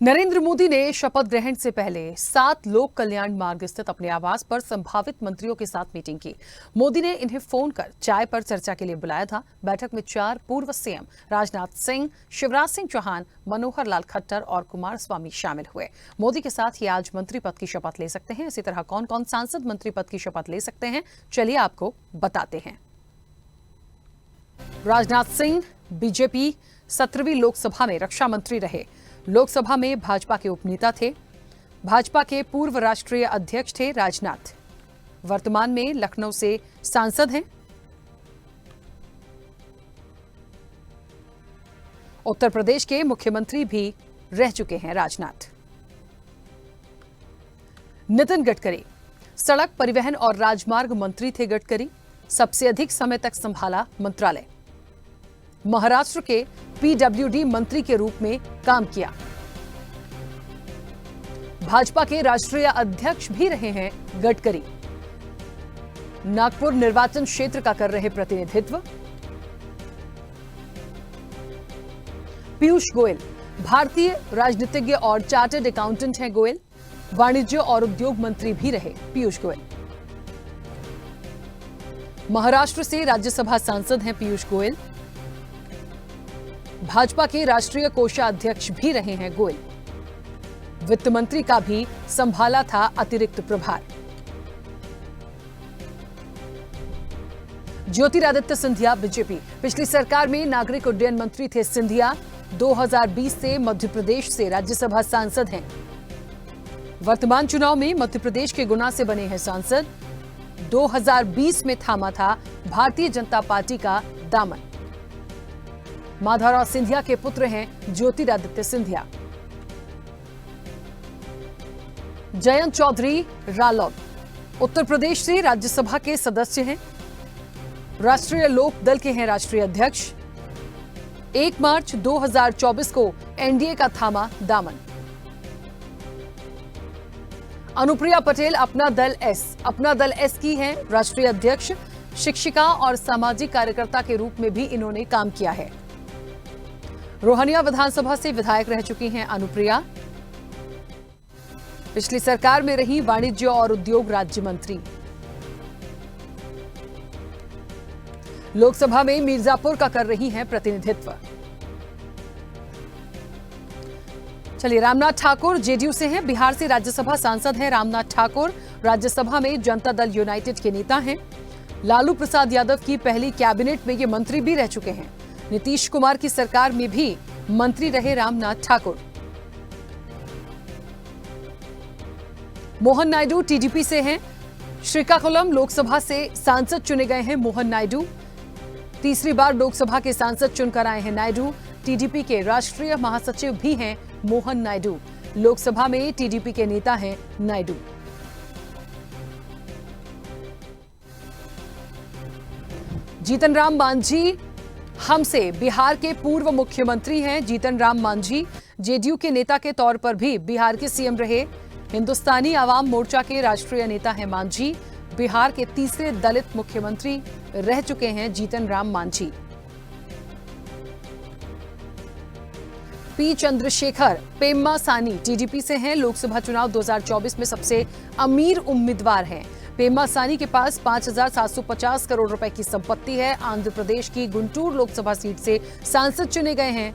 नरेंद्र मोदी ने शपथ ग्रहण से पहले 7 लोक कल्याण मार्ग स्थित अपने आवास पर संभावित मंत्रियों के साथ मीटिंग की। मोदी ने इन्हें फोन कर चाय पर चर्चा के लिए बुलाया था। बैठक में 4 पूर्व सीएम राजनाथ सिंह, शिवराज सिंह चौहान, मनोहर लाल खट्टर और कुमारस्वामी शामिल हुए। मोदी के साथ ही आज मंत्री पद की शपथ ले सकते हैं। इसी तरह कौन कौन सांसद मंत्री पद की शपथ ले सकते हैं, चलिए आपको बताते हैं। राजनाथ सिंह बीजेपी 17वीं लोकसभा में रक्षा मंत्री रहे। लोकसभा में भाजपा के उपनेता थे। भाजपा के पूर्व राष्ट्रीय अध्यक्ष थे राजनाथ। वर्तमान में लखनऊ से सांसद हैं। उत्तर प्रदेश के मुख्यमंत्री भी रह चुके हैं राजनाथ। नितिन गडकरी सड़क परिवहन और राजमार्ग मंत्री थे। गडकरी सबसे अधिक समय तक संभाला मंत्रालय। महाराष्ट्र के पीडब्ल्यूडी मंत्री के रूप में काम किया। भाजपा के राष्ट्रीय अध्यक्ष भी रहे हैं गडकरी। नागपुर निर्वाचन क्षेत्र का कर रहे प्रतिनिधित्व। पीयूष गोयल भारतीय राजनीतिज्ञ और चार्टर्ड अकाउंटेंट हैं। गोयल वाणिज्य और उद्योग मंत्री भी रहे। पीयूष गोयल महाराष्ट्र से राज्यसभा सांसद हैं। पीयूष गोयल भाजपा के राष्ट्रीय कोषाध्यक्ष भी रहे हैं। गोयल वित्त मंत्री का भी संभाला था अतिरिक्त प्रभार। ज्योतिरादित्य सिंधिया बीजेपी पिछली सरकार में नागरिक उड्डयन मंत्री थे। सिंधिया 2020 से मध्य प्रदेश से राज्यसभा सांसद हैं। वर्तमान चुनाव में मध्य प्रदेश के गुना से बने हैं सांसद। 2020 में थामा था भारतीय जनता पार्टी का दामन। माधवराव सिंधिया के पुत्र हैं ज्योतिरादित्य सिंधिया। जयंत चौधरी रालोद उत्तर प्रदेश से राज्यसभा के सदस्य हैं। राष्ट्रीय लोक दल के हैं राष्ट्रीय अध्यक्ष। 1 मार्च 2024 को एनडीए का थामा दामन। अनुप्रिया पटेल अपना दल एस की हैं राष्ट्रीय अध्यक्ष। शिक्षिका और सामाजिक कार्यकर्ता के रूप में भी इन्होंने काम किया है। रोहनिया विधानसभा से विधायक रह चुकी हैं अनुप्रिया। पिछली सरकार में रही वाणिज्य और उद्योग राज्य मंत्री। लोकसभा में मिर्जापुर का कर रही हैं प्रतिनिधित्व। चलिए, रामनाथ ठाकुर जेडीयू से हैं। बिहार से राज्यसभा सांसद हैं रामनाथ ठाकुर। राज्यसभा में जनता दल यूनाइटेड के नेता हैं। लालू प्रसाद यादव की पहली कैबिनेट में ये मंत्री भी रह चुके हैं। नीतीश कुमार की सरकार में भी मंत्री रहे रामनाथ ठाकुर। मोहन नायडू टीडीपी से हैं। श्रीकाकुलम लोकसभा से सांसद चुने गए हैं मोहन नायडू। तीसरी बार लोकसभा के सांसद चुनकर आए हैं नायडू। टीडीपी के राष्ट्रीय महासचिव भी हैं मोहन नायडू। लोकसभा में टीडीपी के नेता हैं नायडू। जीतन राम मांझी हमसे बिहार के पूर्व मुख्यमंत्री हैं। जीतन राम मांझी जेडीयू के नेता के तौर पर भी बिहार के सीएम रहे। हिंदुस्तानी आवाम मोर्चा के राष्ट्रीय नेता हैं मांझी। बिहार के तीसरे दलित मुख्यमंत्री रह चुके हैं जीतन राम मांझी। पी चंद्रशेखर पेम्मासानी टीडीपी से हैं। लोकसभा चुनाव 2024 में सबसे अमीर उम्मीदवार हैं। पेम्मासानी के पास 5,750 करोड़ रुपए की संपत्ति है। आंध्र प्रदेश की गुंटूर लोकसभा सीट से सांसद चुने गए हैं।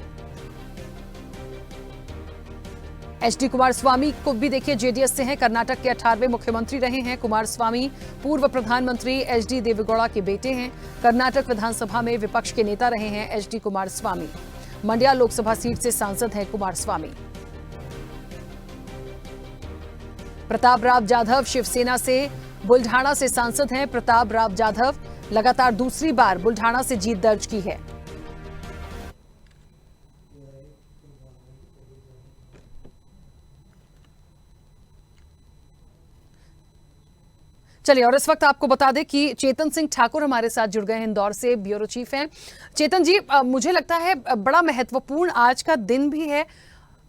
एचडी कुमारस्वामी को भी देखिए जेडीएस से हैं। कर्नाटक के 18वें मुख्यमंत्री रहे हैं कुमारस्वामी। पूर्व प्रधानमंत्री एचडी देवेगौड़ा के बेटे हैं। कर्नाटक विधानसभा में विपक्ष के नेता रहे हैं एचडी कुमारस्वामी। मंड्या लोकसभा सीट से सांसद हैं कुमारस्वामी। प्रताप राव जाधव शिवसेना से बुल्ढाना से सांसद हैं। प्रताप राव जाधव लगातार दूसरी बार बुल्ढाना से जीत दर्ज की है। चलिए, और इस वक्त आपको बता दें कि चेतन सिंह ठाकुर हमारे साथ जुड़ गए हैं। इंदौर से ब्यूरो चीफ हैं। चेतन जी, मुझे लगता है बड़ा महत्वपूर्ण आज का दिन भी है,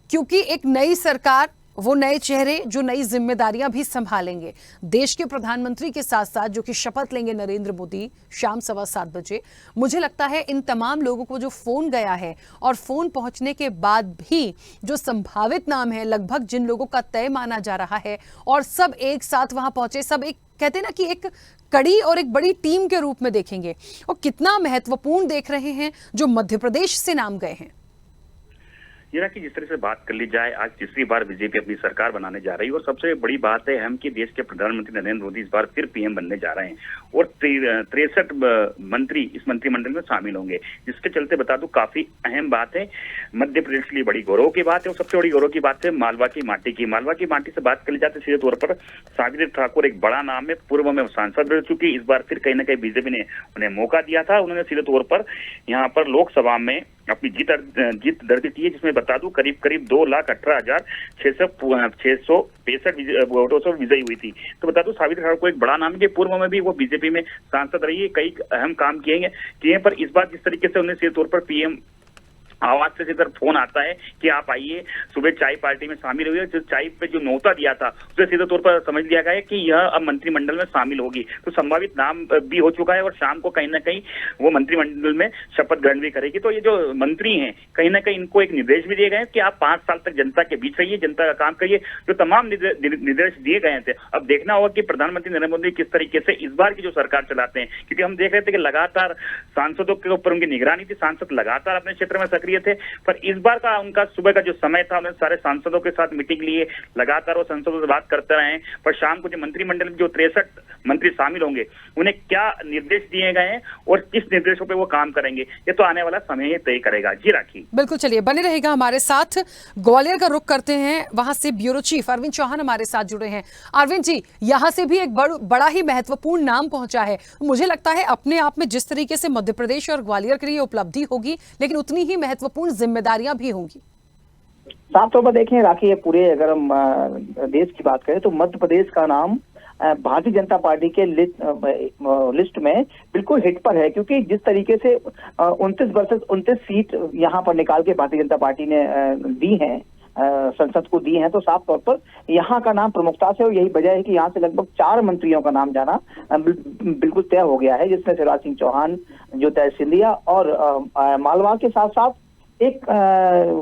क्योंकि एक नई सरकार वो नए चेहरे जो नई जिम्मेदारियां भी संभालेंगे। देश के प्रधानमंत्री के साथ साथ जो कि शपथ लेंगे नरेंद्र मोदी शाम 7:15 बजे। मुझे लगता है इन तमाम लोगों को जो फोन गया है और फोन पहुंचने के बाद भी जो संभावित नाम है लगभग जिन लोगों का तय माना जा रहा है और सब एक साथ वहां पहुंचे, सब एक कहते हैं ना कि एक कड़ी और एक बड़ी टीम के रूप में देखेंगे। और कितना महत्वपूर्ण देख रहे हैं जो मध्य प्रदेश से नाम गए हैं। ये कि जिस तरह से बात कर ली जाए, आज तीसरी बार बीजेपी अपनी सरकार बनाने जा रही है और सबसे बड़ी बात है हम कि देश के प्रधानमंत्री नरेंद्र मोदी इस बार फिर पीएम बनने जा रहे हैं और 63 मंत्री इस मंत्रिमंडल में शामिल होंगे, जिसके चलते बता दूं काफी अहम बात है। मध्य प्रदेश के लिए बड़ी गौरव की बात है और सबसे बड़ी गौरव की बात है मालवा की माटी से बात कर ली जाती है सीधे तौर पर सावित्री ठाकुर एक बड़ा नाम है, पूर्व में सांसद रह चुकी। इस बार फिर कहीं ना कहीं बीजेपी ने उन्हें मौका दिया था, उन्होंने सीधे तौर पर यहाँ पर लोकसभा में अपनी जीत दर्ज की है, जिसमें बता दूं करीब 2,18,665 वोटों से विजयी हुई थी। तो बता दूं सावित्री ठाकुर को एक बड़ा नाम है, पूर्व में भी वो बीजेपी में सांसद रही है, कई अहम काम किए पर इस बार जिस तरीके से उन्हें सीधे तौर पर पीएम आवाज से सीधे फोन आता है कि आप आइए, सुबह चाय पार्टी में शामिल हुई, जो चाय पे जो न्योता दिया था उसे सीधे तौर पर समझ लिया गया है कि यह अब मंत्रिमंडल में शामिल होगी। तो संभावित नाम भी हो चुका है और शाम को कहीं ना कहीं वो मंत्रिमंडल में शपथ ग्रहण भी करेगी। तो ये जो मंत्री हैं कहीं ना कहीं इनको एक निर्देश भी दिए गए हैं कि आप 5 साल तक जनता के बीच रहिए, जनता का काम करिए, जो तमाम निर्देश दिए गए थे। अब देखना होगा कि प्रधानमंत्री नरेंद्र मोदी किस तरीके से इस बार की जो सरकार चलाते हैं, क्योंकि हम देख रहे थे कि लगातार सांसदों के ऊपर उनकी निगरानी थी, सांसद लगातार अपने क्षेत्र में सक्रिय थे, पर इस बार का उनका सुबह का जो समय था उन्होंने सारे सांसदों के साथ मीटिंग लिए, लगातार वो सांसदों से बात करते रहे। पर शाम को जो मंत्रिमंडल में जो 63 मंत्री शामिल होंगे उन्हें क्या निर्देश दिए गए हैं और किस निर्देशों पे वो काम करेंगे, ये तो आने वाला समय ही तय करेगा। जी राखी, बिल्कुल, चलिए बने रहेगा हमारे साथ। ग्वालियर का रुख करते हैं, वहां से ब्यूरो चीफ अरविंद चौहान हमारे साथ जुड़े हैं। अरविंद जी, यहां से भी एक बड़ा ही महत्वपूर्ण नाम पहुंचा है। मुझे लगता है अपने आप में जिस तरीके से मध्य प्रदेश और ग्वालियर के लिए उपलब्धि होगी, लेकिन उतनी ही महत्वपूर्ण जिम्मेदारियां भी होंगी। साफ तौर पर देखें राखी, ये पूरे अगर हम देश की बात करें तो मध्य प्रदेश का नाम भारतीय जनता पार्टी के लिस्ट में बिल्कुल हिट पर है, क्योंकि जिस तरीके से 29 वर्सेस 29 सीट यहाँ पर निकाल के भारतीय जनता पार्टी ने दी हैं, संसद को दी हैं, तो साफ तौर पर यहाँ का नाम प्रमुखता से, और यही वजह है कि यहाँ से लगभग 4 मंत्रियों का नाम जाना बिल्कुल तय हो गया है, जिसमें शिवराज सिंह चौहान, ज्योतिरादित्य सिंधिया और मालवा के साथ साथ एक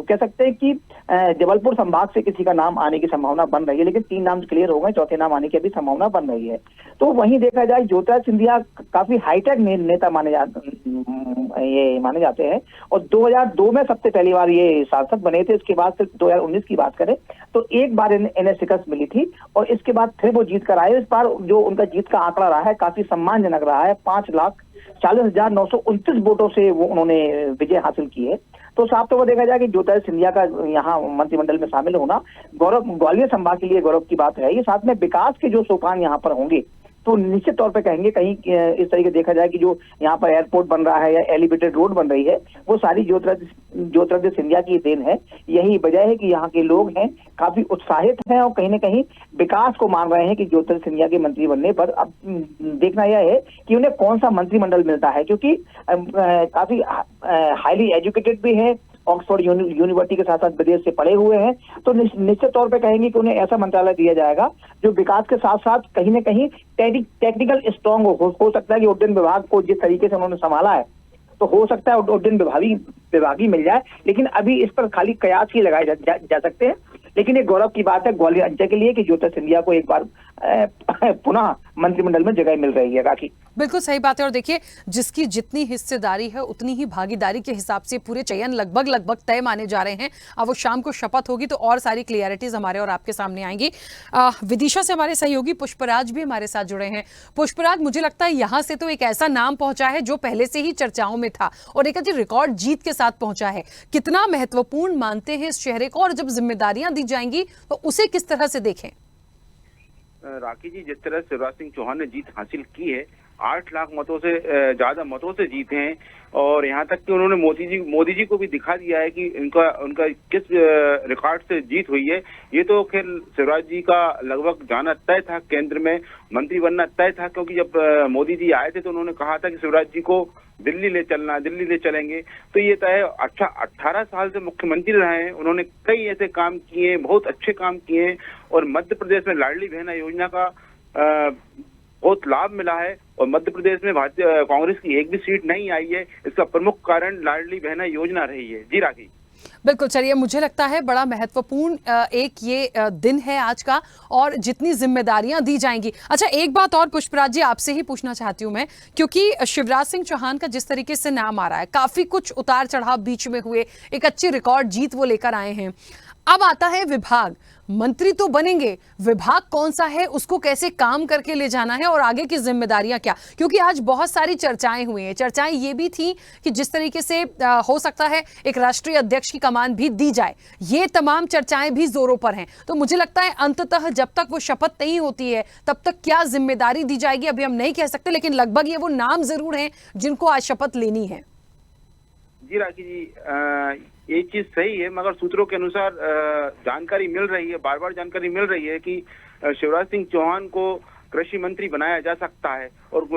कह सकते हैं कि जबलपुर संभाग से किसी का नाम आने की संभावना बन रही है, लेकिन 3 नाम क्लियर हो गए, चौथे नाम आने की भी संभावना बन रही है। तो वहीं देखा जाए ज्योतिरादित्य सिंधिया काफी हाईटेक नेता माने जाते हैं और 2002 में सबसे पहली बार ये सांसद बने थे। इसके बाद सिर्फ 2019 की बात करें तो एक बार इन्हें शिकस्त मिली थी और इसके बाद फिर वो जीत कर आए। इस बार जो उनका जीत का आंकड़ा रहा है काफी सम्मानजनक रहा है, 5,40,929 वोटों से वो उन्होंने विजय हासिल की है। तो साफ तौर पर देखा जाए कि ज्योतिरादित्य सिंधिया का यहाँ मंत्रिमंडल में शामिल होना ग्वालियर संभाग के लिए गौरव की बात है। ये साथ में विकास के जो सोपान यहाँ पर होंगे तो निश्चित तौर पे कहेंगे कहीं इस तरीके देखा जाए कि जो यहाँ पर एयरपोर्ट बन रहा है या एलिवेटेड रोड बन रही है वो सारी ज्योतिरादित्य सिंधिया की देन है। यही वजह है कि यहाँ के लोग हैं काफी उत्साहित हैं और कहीं ना कहीं विकास को मान रहे हैं कि ज्योतिरादित्य सिंधिया के मंत्री बनने पर। अब देखना यह है कि उन्हें कौन सा मंत्रिमंडल मिलता है, क्योंकि काफी हाईली एजुकेटेड भी है, ऑक्सफोर्ड यूनिवर्सिटी के साथ साथ विदेश से पढ़े हुए हैं, तो निश्चित तौर पे कहेंगे कि उन्हें ऐसा मंत्रालय दिया जाएगा जो विकास के साथ साथ कहीं ना कहीं टेक्निकल स्ट्रांग हो सकता है कि उड्डयन विभाग को जिस तरीके से उन्होंने संभाला है तो हो सकता है उड्डयन विभाग ही मिल जाए, लेकिन अभी इस पर खाली कयास ही लगाए जा सकते हैं। लेकिन एक गौरव की बात है ग्वालियर अंचल के लिए कि ज्योतिरादित्य सिंधिया को एक बार पुनः मंत्रिमंडल में जगह मिल रही है। राखी, बिल्कुल सही बात है। और देखिए, जिसकी जितनी हिस्सेदारी है उतनी ही भागीदारी के हिसाब से पूरे चयन लगभग तय माने जा रहे हैं। अब वो शाम को शपथ होगी तो और सारी क्लियरिटीज हमारे और आपके सामने आएंगी। विदिशा से हमारे सहयोगी पुष्पराज भी हमारे साथ जुड़े हैं। पुष्पराज, मुझे लगता है यहाँ से तो एक ऐसा नाम पहुंचा है जो पहले से ही चर्चाओं में था और एक अच्छी रिकॉर्ड जीत के साथ पहुंचा है। कितना महत्वपूर्ण मानते हैं इस चेहरे को और जब जिम्मेदारियां दी जाएंगी तो उसे किस तरह से देखें? राखी जी, जिस तरह शिवराज सिंह चौहान ने जीत हासिल की है, 8 लाख मतों से ज्यादा मतों से जीते हैं। और यहाँ तक कि उन्होंने मोदी जी को भी दिखा दिया है कि उनका किस रिकॉर्ड से जीत हुई है। ये तो खैर शिवराज जी का लगभग जाना तय था, केंद्र में मंत्री बनना तय था, क्योंकि जब मोदी जी आए थे तो उन्होंने कहा था कि शिवराज जी को दिल्ली ले चलेंगे। तो ये तय। अच्छा, 18 साल से मुख्यमंत्री रहे हैं, उन्होंने कई ऐसे काम किए, बहुत अच्छे काम किए। और मध्य प्रदेश में लाडली बहना योजना का बहुत लाभ मिला है। और मध्य प्रदेश में कांग्रेस की एक भी सीट नहीं आई है। इसका प्रमुख कारण लाडली बहना योजना रही है। जी राखी। बिल्कुल, चलिए, मुझे लगता है बड़ा महत्वपूर्ण एक ये दिन है आज का, और जितनी जिम्मेदारियां दी जाएंगी। अच्छा, एक बात और पुष्पराज जी आपसे ही पूछना चाहती हूं मैं, क्योंकि शिवराज सिंह चौहान का जिस तरीके से नाम आ रहा है, काफी कुछ उतार चढ़ाव बीच में हुए, एक अच्छी रिकॉर्ड जीत वो लेकर आए हैं। अब आता है विभाग, मंत्री तो बनेंगे, विभाग कौन सा है, उसको कैसे काम करके ले जाना है, और आगे की जिम्मेदारियां क्या? क्योंकि आज बहुत सारी चर्चाएं हुई हैं। चर्चाएं ये भी थी कि जिस तरीके से हो सकता है एक राष्ट्रीय अध्यक्ष की कमान भी दी जाए, ये तमाम चर्चाएं भी जोरों पर हैं। तो मुझे लगता है अंततः जब तक वो शपथ नहीं होती है तब तक क्या जिम्मेदारी दी जाएगी अभी हम नहीं कह सकते, लेकिन लगभग ये वो नाम जरूर हैं जिनको आज शपथ लेनी है। जी राखी जी, ये चीज सही है, मगर सूत्रों के अनुसार जानकारी मिल रही है, बार बार जानकारी मिल रही है कि शिवराज सिंह चौहान को कृषि मंत्री बनाया जा सकता है और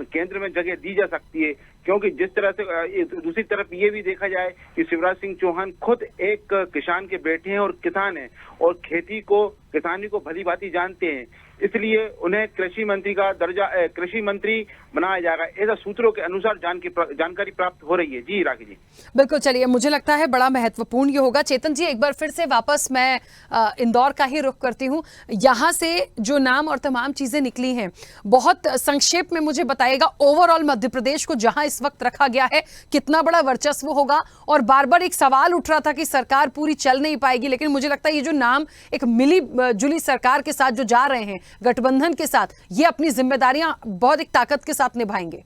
केंद्र में जगह दी जा सकती है। क्योंकि जिस तरह से दूसरी तरफ ये भी देखा जाए कि शिवराज सिंह चौहान खुद एक किसान के बेटे हैं और किसान हैं, और खेती को, किसानी को भली भांति जानते हैं, इसलिए उन्हें कृषि मंत्री का दर्जा, कृषि मंत्री बनाया जाएगा, ऐसा सूत्रों के अनुसार जानकारी प्राप्त हो रही है। जी राखी जी। बिल्कुल, चलिए, मुझे लगता है बड़ा महत्वपूर्ण ये होगा। चेतन जी, एक बार फिर से वापस मैं इंदौर का ही रुख करती हूँ। यहाँ से जो नाम और तमाम चीजें निकली हैं, बहुत संक्षेप में मुझे बताइएगा, ओवरऑल मध्य प्रदेश को जहां इस वक्त रखा गया है, कितना बड़ा वर्चस्व होगा? और बार बार एक सवाल उठ रहा था कि सरकार पूरी चल नहीं पाएगी, लेकिन मुझे लगता है ये जो नाम एक मिली जुली सरकार के साथ जो जा रहे हैं, गठबंधन के साथ, ये अपनी जिम्मेदारियां बहुत एक ताकत के साथ निभाएंगे।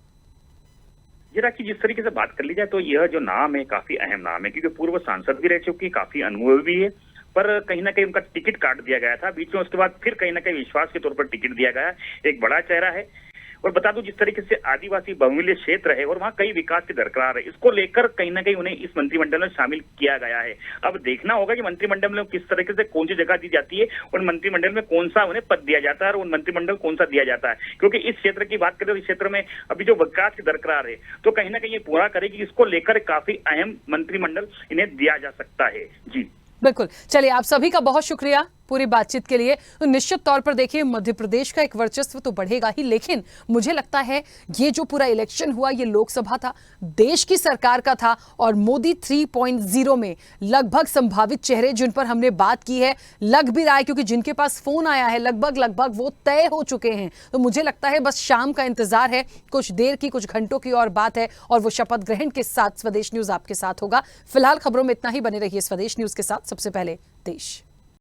जरा कि जिस तरीके से बात कर ली जाए तो यह जो नाम है काफी अहम नाम है, क्योंकि पूर्व सांसद भी रह चुकी, काफी अनुभवी भी है, पर कहीं ना कहीं उनका टिकट काट दिया गया था बीच में, उसके बाद फिर कहीं ना कहीं विश्वास के तौर पर टिकट दिया गया। एक बड़ा चेहरा है, और बता दूं जिस तरीके से आदिवासी बहुमूल्य क्षेत्र है और वहाँ कई विकास की दरकार है, इसको लेकर कहीं ना कहीं उन्हें इस मंत्रिमंडल में शामिल किया गया है। अब देखना होगा कि मंत्रिमंडल में किस तरीके से कौन सी जगह दी जाती है और मंत्रिमंडल में कौन सा उन्हें पद दिया जाता है और उन मंत्रिमंडल कौन सा दिया जाता है। क्योंकि इस क्षेत्र की बात करें तो इस क्षेत्र में अभी जो विकास की दरकार है, तो कहीं ना कहीं ये पूरा करेगी, इसको लेकर काफी अहम मंत्रिमंडल इन्हें दिया जा सकता है। जी बिल्कुल, चलिए, आप सभी का बहुत शुक्रिया पूरी बातचीत के लिए। तो निश्चित तौर पर देखिए, मध्य प्रदेश का एक वर्चस्व तो बढ़ेगा ही, लेकिन मुझे लगता है ये जो पूरा इलेक्शन हुआ, ये लोकसभा था, देश की सरकार का था, और मोदी 3.0 में लगभग संभावित चेहरे जिन पर हमने बात की है, लग भी रहा है, क्योंकि जिनके पास फोन आया है लगभग वो तय हो चुके हैं। तो मुझे लगता है बस शाम का इंतजार है, कुछ देर की, कुछ घंटों की और बात है, और वो शपथ ग्रहण के साथ स्वदेश न्यूज आपके साथ होगा। फिलहाल खबरों में इतना ही, बने रहिए स्वदेश न्यूज के साथ। सबसे पहले देश।